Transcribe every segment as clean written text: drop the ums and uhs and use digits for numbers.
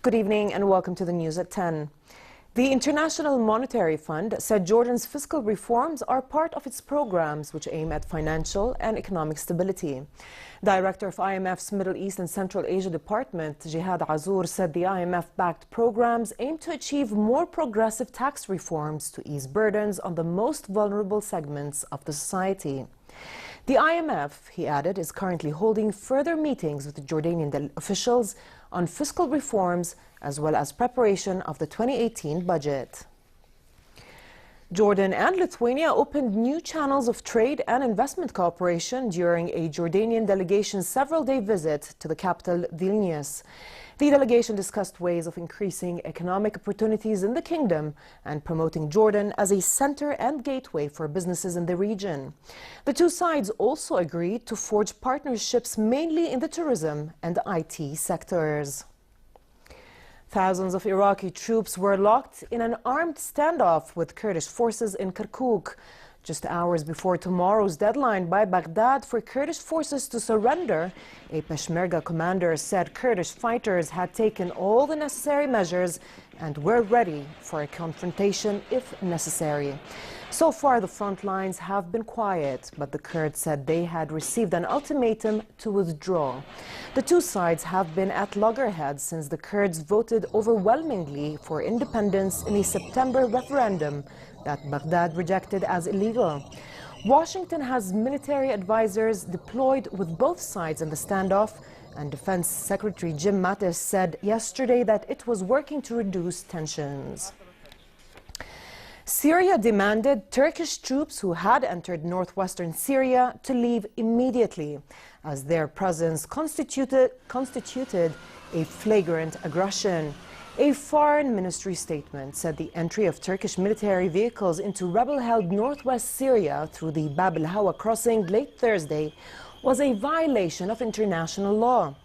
Good evening and welcome to the news at 10. The International Monetary Fund said Jordan's fiscal reforms are part of its programs which aim at financial and economic stability. Director of IMF's Middle East and Central Asia Department, Jihad Azur, said the IMF-backed programs aim to achieve more progressive tax reforms to ease burdens on the most vulnerable segments of the society. The IMF, he added, is currently holding further meetings with the Jordanian officials on fiscal reforms as well as preparation of the 2018 budget. Jordan and Lithuania opened new channels of trade and investment cooperation during a Jordanian delegation's several-day visit to the capital, Vilnius. The delegation discussed ways of increasing economic opportunities in the kingdom and promoting Jordan as a center and gateway for businesses in the region. The two sides also agreed to forge partnerships mainly in the tourism and IT sectors. Thousands of Iraqi troops were locked in an armed standoff with Kurdish forces in Kirkuk, just hours before tomorrow's deadline by Baghdad for Kurdish forces to surrender. A Peshmerga commander said Kurdish fighters had taken all the necessary measures and were ready for a confrontation if necessary. So far, the front lines have been quiet, but the Kurds said they had received an ultimatum to withdraw. The two sides have been at loggerheads since the Kurds voted overwhelmingly for independence in a September referendum that Baghdad rejected as illegal. Washington has military advisors deployed with both sides in the standoff, and Defense Secretary Jim Mattis said yesterday that it was working to reduce tensions. Syria demanded Turkish troops who had entered northwestern Syria to leave immediately, as their presence constituted a flagrant aggression. A foreign ministry statement said the entry of Turkish military vehicles into rebel-held northwest Syria through the Bab el-Hawa crossing late Thursday was a violation of international law.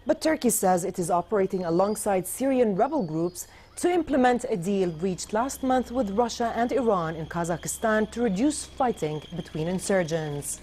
But Turkey says it is operating alongside Syrian rebel groups to implement a deal reached last month with Russia and Iran in Kazakhstan to reduce fighting between insurgents.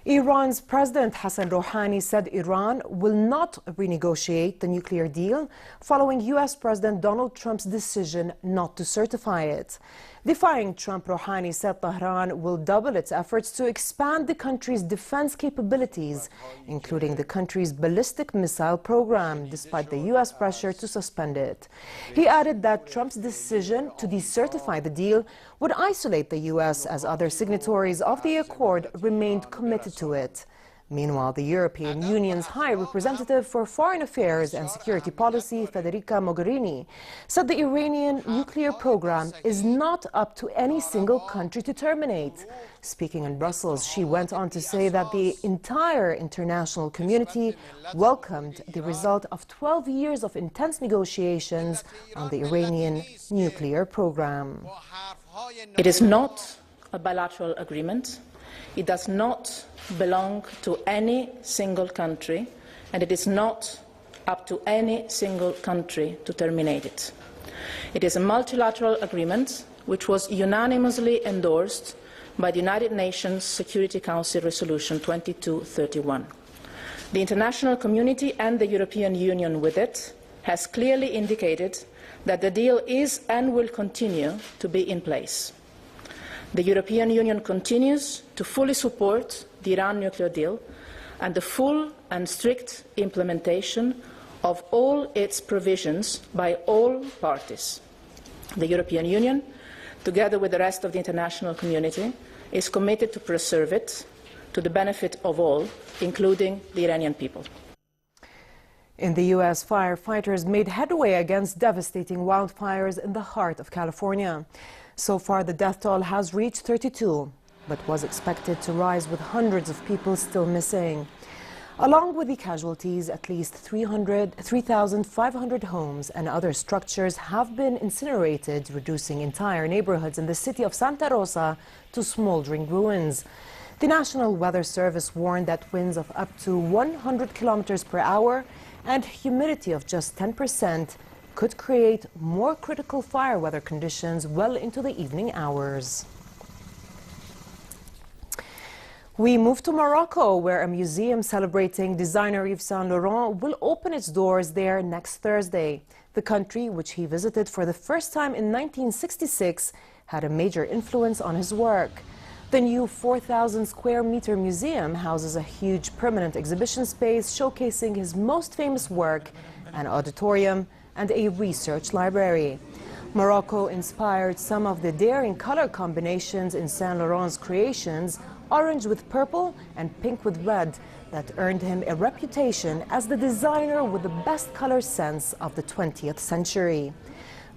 Iran's President Hassan Rouhani said Iran will not renegotiate the nuclear deal following U.S. President Donald Trump's decision not to certify it. Defying Trump, Rouhani said Tehran will double its efforts to expand the country's defense capabilities, including the country's ballistic missile program, despite the U.S. pressure to suspend it. He added that Trump's decision to decertify the deal would isolate the U.S. as other signatories of the accord remained committed to it. Meanwhile, the European Union's High Representative for Foreign Affairs and Security Policy, Federica Mogherini, said the Iranian nuclear program is not up to any single country to terminate. Speaking in Brussels, she went on to say that the entire international community welcomed the result of 12 years of intense negotiations on the Iranian nuclear program. It is not a bilateral agreement. It does not belong to any single country, and it is not up to any single country to terminate it. It is a multilateral agreement which was unanimously endorsed by the United Nations Security Council Resolution 2231. The international community and the European Union with it has clearly indicated that the deal is and will continue to be in place. The European Union continues to fully support the Iran nuclear deal and the full and strict implementation of all its provisions by all parties. The European Union, together with the rest of the international community, is committed to preserve it to the benefit of all, including the Iranian people. In the U.S., firefighters made headway against devastating wildfires in the heart of California. So far, the death toll has reached 32, but was expected to rise with hundreds of people still missing. Along with the casualties, at least 3,500 homes and other structures have been incinerated, reducing entire neighborhoods in the city of Santa Rosa to smoldering ruins. The National Weather Service warned that winds of up to 100 kilometers per hour and humidity of just 10% could create more critical fire weather conditions well into the evening hours. We move to Morocco, where a museum celebrating designer Yves Saint Laurent will open its doors there next Thursday. The country, which he visited for the first time in 1966, had a major influence on his work. The new 4,000 square meter museum houses a huge permanent exhibition space showcasing his most famous work, an auditorium, and a research library. Morocco inspired some of the daring color combinations in Saint Laurent's creations, orange with purple and pink with red, that earned him a reputation as the designer with the best color sense of the 20th century.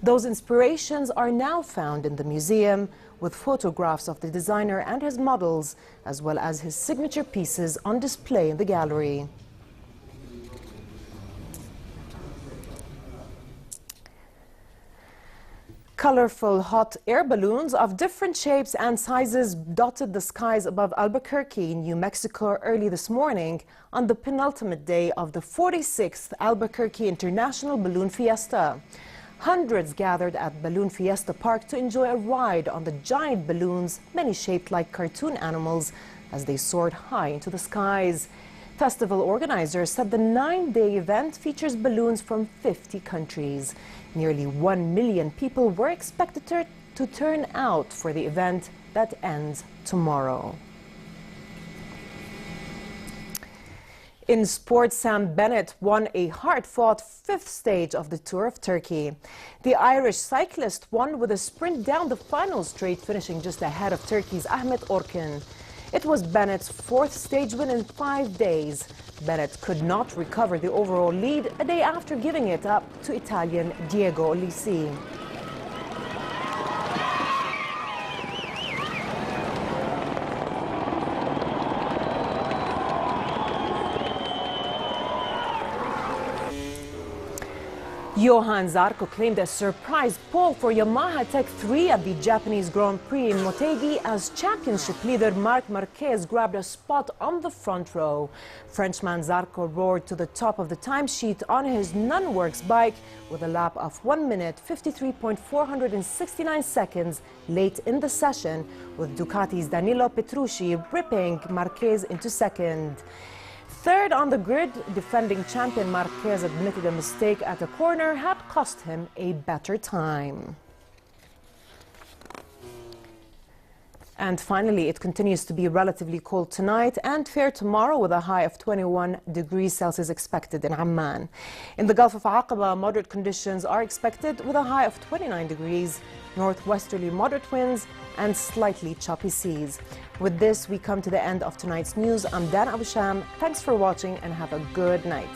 Those inspirations are now found in the museum, with photographs of the designer and his models, as well as his signature pieces on display in the gallery. Colorful hot air balloons of different shapes and sizes dotted the skies above Albuquerque, New Mexico early this morning on the penultimate day of the 46th Albuquerque International Balloon Fiesta. Hundreds gathered at Balloon Fiesta Park to enjoy a ride on the giant balloons, many shaped like cartoon animals, as they soared high into the skies. Festival organizers said the 9-day event features balloons from 50 countries. Nearly 1 million people were expected to turn out for the event that ends tomorrow. In sports, Sam Bennett won a hard-fought 5th stage of the Tour of Turkey. The Irish cyclist won with a sprint down the final straight, finishing just ahead of Turkey's Ahmet Orkin. It was Bennett's 4th stage win in 5 days. Bennett could not recover the overall lead a day after giving it up to Italian Diego Ulissi. Johann Zarco claimed a surprise pole for Yamaha Tech 3 at the Japanese Grand Prix in Motegi as championship leader Marc Marquez grabbed a spot on the front row. Frenchman Zarco roared to the top of the timesheet on his Nunworks bike with a lap of 1 minute 53.469 seconds late in the session, with Ducati's Danilo Petrucci ripping Marquez into second. Third on the grid, defending champion Marquez admitted a mistake at a corner had cost him a better time. And finally, it continues to be relatively cold tonight and fair tomorrow, with a high of 21 degrees Celsius expected in Amman. In the Gulf of Aqaba, moderate conditions are expected with a high of 29 degrees, northwesterly moderate winds and slightly choppy seas. With this, we come to the end of tonight's news. I'm Dan Abu Sham. Thanks for watching and have a good night.